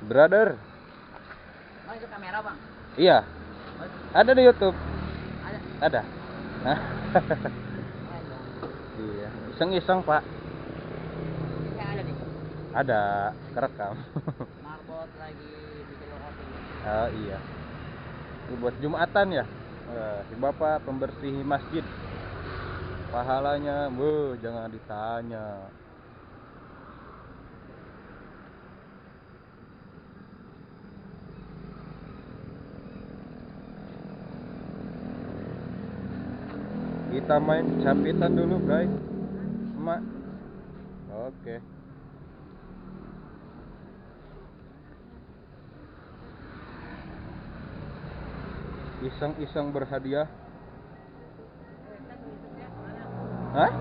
Brother. Bang, itu kamera, Bang? Iya. Ada di YouTube. Ada? Ada. Hah? Iya. Iseng-iseng, Pak. Saya ada nih. Ada. Kerekam. Marbot lagi bikin roti. Oh iya. Ini buat Jumatan ya. Si Bapak pembersih masjid. Pahalanya, jangan ditanya. Kita main capitan dulu, Bray. Emak. Oke. Iseng-iseng berhadiah. Hah?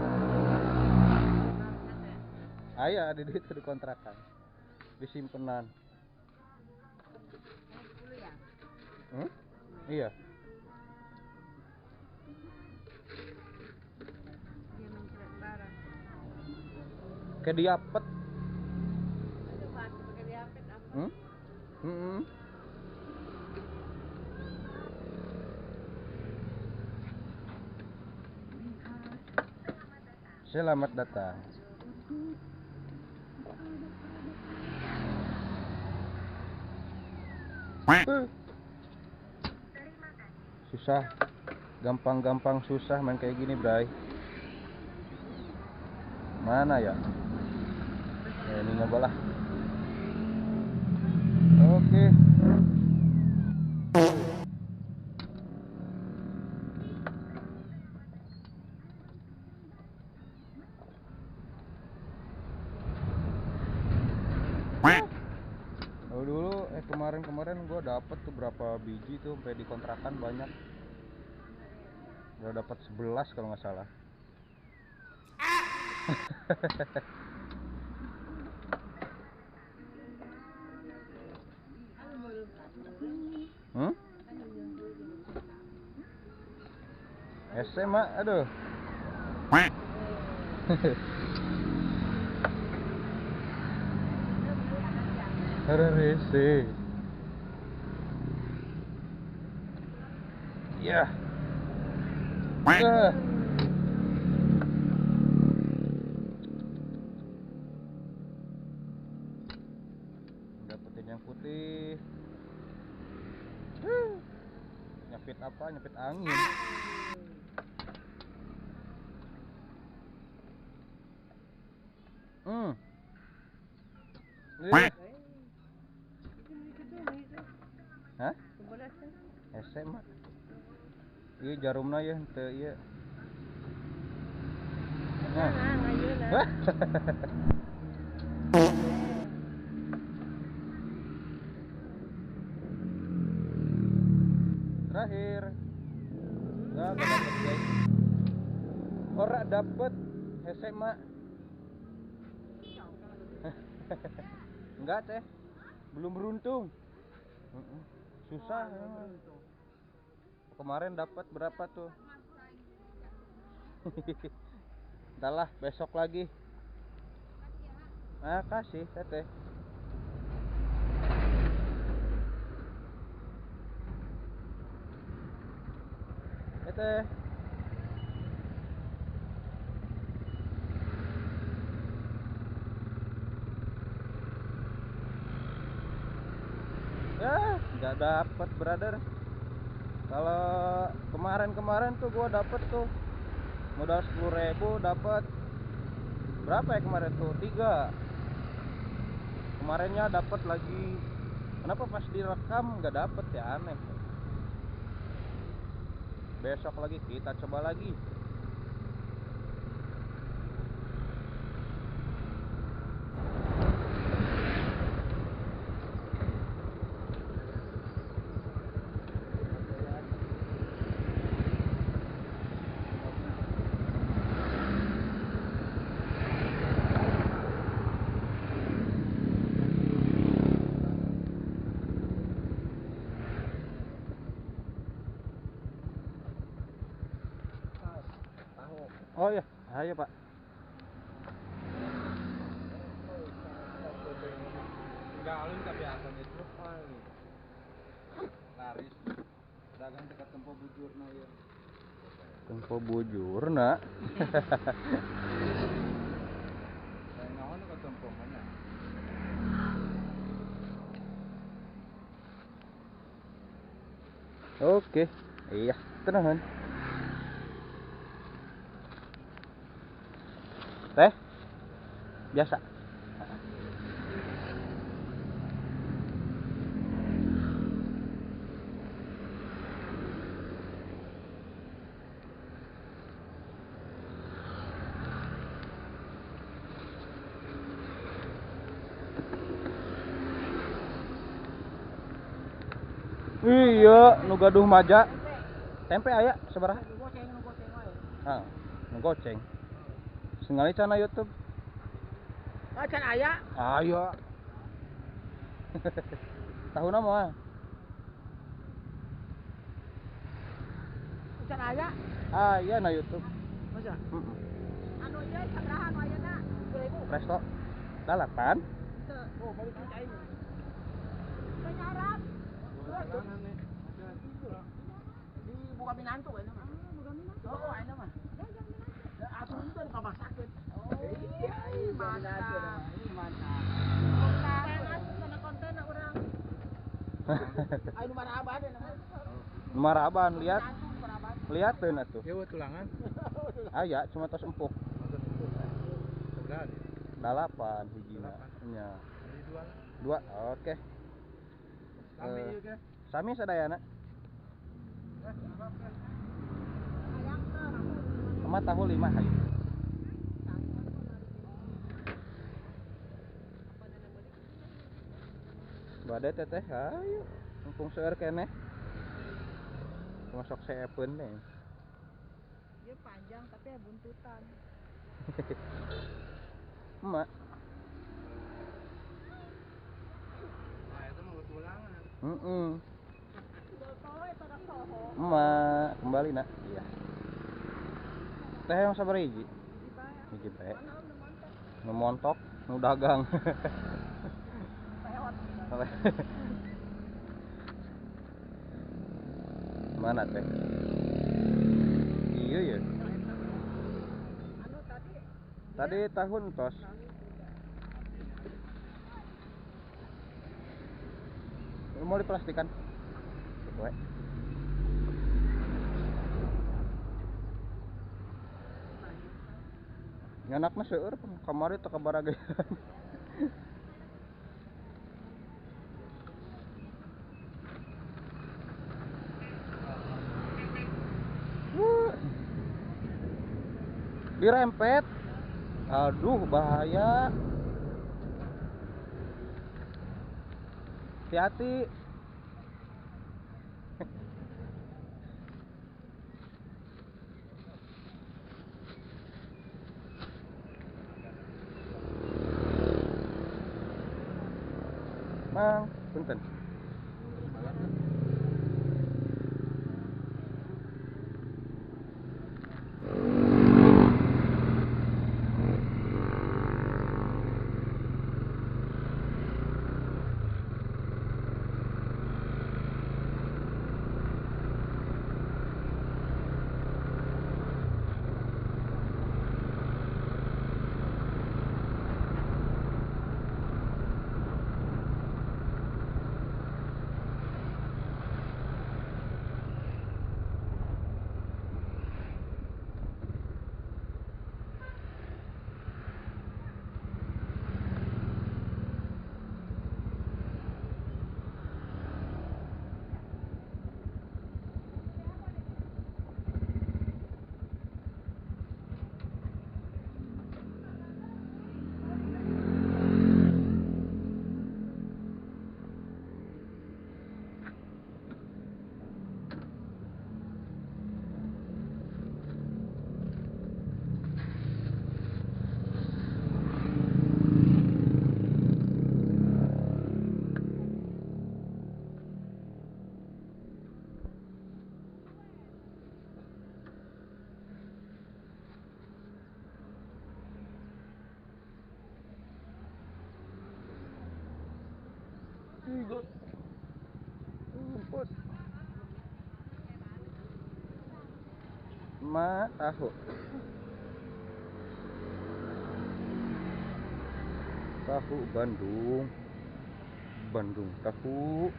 Ayah ada di itu di kontrakan. Di simpenan. Iya. Kayak diapet. Selamat datang. Susah. Gampang-gampang susah main kayak gini, Bray. Mana ya? Ini nyoba lah. Oke. Dulu kemarin gue dapet tuh berapa biji tuh sampai di kontrakan banyak. Udah dapat 11 kalau nggak salah. SMA, aduh. Rese. Ya. Dapetin yang putih. Nyepit apa? Nyepit angin. Hah? SMA. Iya jarumna ya teu ieu. Nah. Terakhir. Nah, gak dapet guys. Ora dapet SMA. Enggak teh. Belum beruntung. Susah. Kemarin dapat berapa tuh? Entahlah, besok lagi. Ah, kasih teteh. Teteh. Ya, nggak dapet, brother. Kalau kemarin tuh gua dapet tuh modal 10.000 dapet berapa ya kemarin tuh? 3. Kemarinnya dapet lagi. Kenapa pas direkam nggak dapet ya, aneh. Besok lagi kita coba lagi. ya. Ayo, Pak. Galin kebiasaan itu laris dagang dekat tempo bujurna ya. Tempo bujurna. Saya naon ke tempo mana? Oke. Iya, tenahan. Teh? Biasa. Iya, nu gaduh maja. Tempe aya sabaraha? Goceng wae. Ah, nu goceng. Sengali cana YouTube. Ah, can aya. Ayo. Tahu nama? Can aya. Aya na YouTube. Masa? Heeh. Anu ieu sabaraha anu ayeuna? 1000. Resto 8. Oh, balik ke cai. Penyarap. Dagangan nih. Di buka minantu kan mah. Buka minantu. Oh, ayeuna mah. Dagang minantu. Atuh itu kan pamasakeun. Oh. Iya, mantap. Mantap. Konten konten urang. Ayo nu maraban na. Maraban lihat. Liateun atuh. Ya buat tulangan. Aya cuma tos empuk. Seberapa? 8 hijina. Nya. Jadi 2. Oke. Kami ieu ke? Sami sadayana. Sama tahu 5 hayu. Bade teteh hayu. Mumpung seueur keneh. Masuk seepeun deh. Dia panjang tapi ya buntutan. Emak. Nah, itu mau buat tulangan. Heeh. Soho itu ada soho. Emak, kembali nak. Iya. Teh yang sabar hiji. Hiji teh. Mana udah mantap. Nu montok, nu dagang. Lewat. Mana teh? Iya ya. Anu tadi Tadi tahun tos. Mau diplastikan? Gue. Nyanak mah seueur kamari teu kabaragayan. Dirempet. Aduh, bahaya. Hati-hati. Mang, punten. Rumput. Rumput. Tahu. Tahu Bandung. Bandung tahu.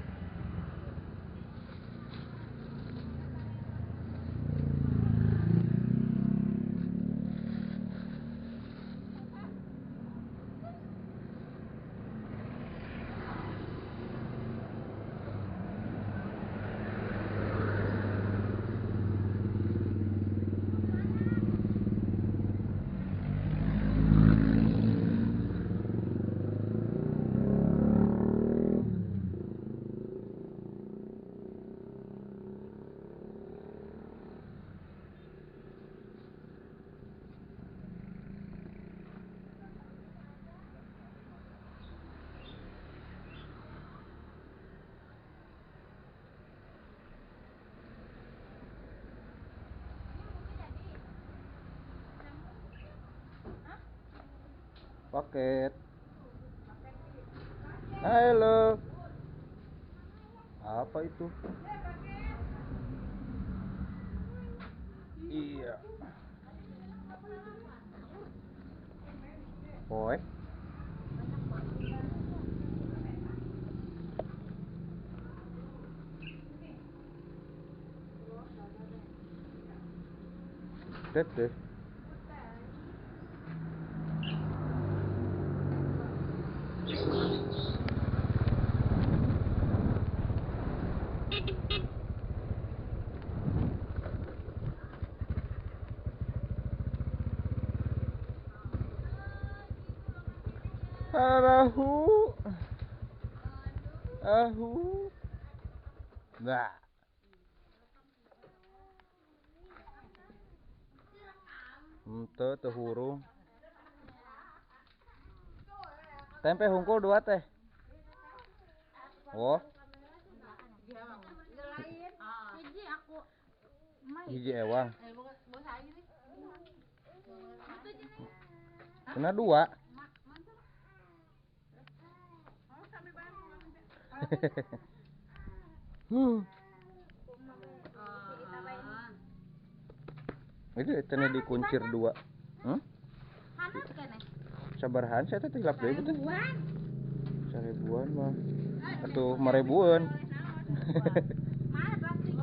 Paket. Halo. Apa itu? Iya. Poek. Deh. Ahu. Nah. Teu hurung. Tempe hungkul 2 teh. Oh. Hiji aku. Hiji ewang. Kena 2. Itu cenah dikuncir 2. Hanas kene. Sabarahan saya teh hilap deui teh. 1000-an mah. Atuh 5000-an. Mana plastik?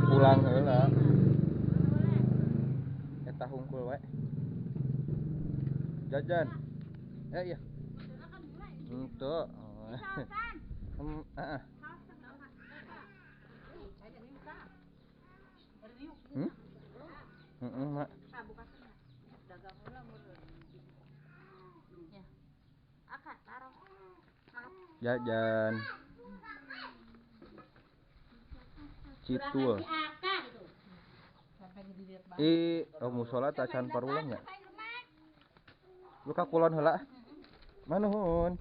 Pulang heula. Eta hungkul we. Jajan. Iya. Henteu. Heeh. Mak. Dagang heula meureun. Ya. Akad taruh. Jajan. Citul. Musola tacan parulang ya. Lu ka kulon heula. Manuhun.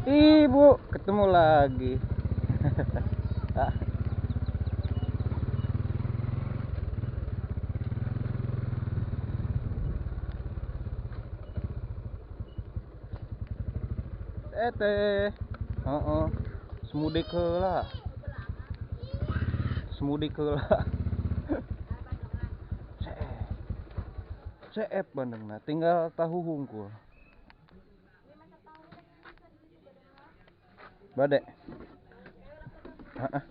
Ibu, ketemu lagi. Teh. Heeh. Semudik heula. Semudik heula. CF Bandungna tinggal tahu hungkul. Bade. Heeh.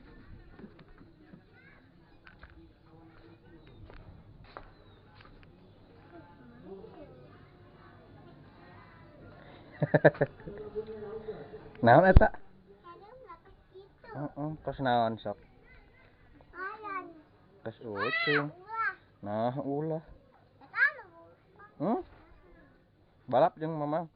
Naon eta? Kos naon sok? Kos ucing. Nah, ulah. Balap jeung Mamang.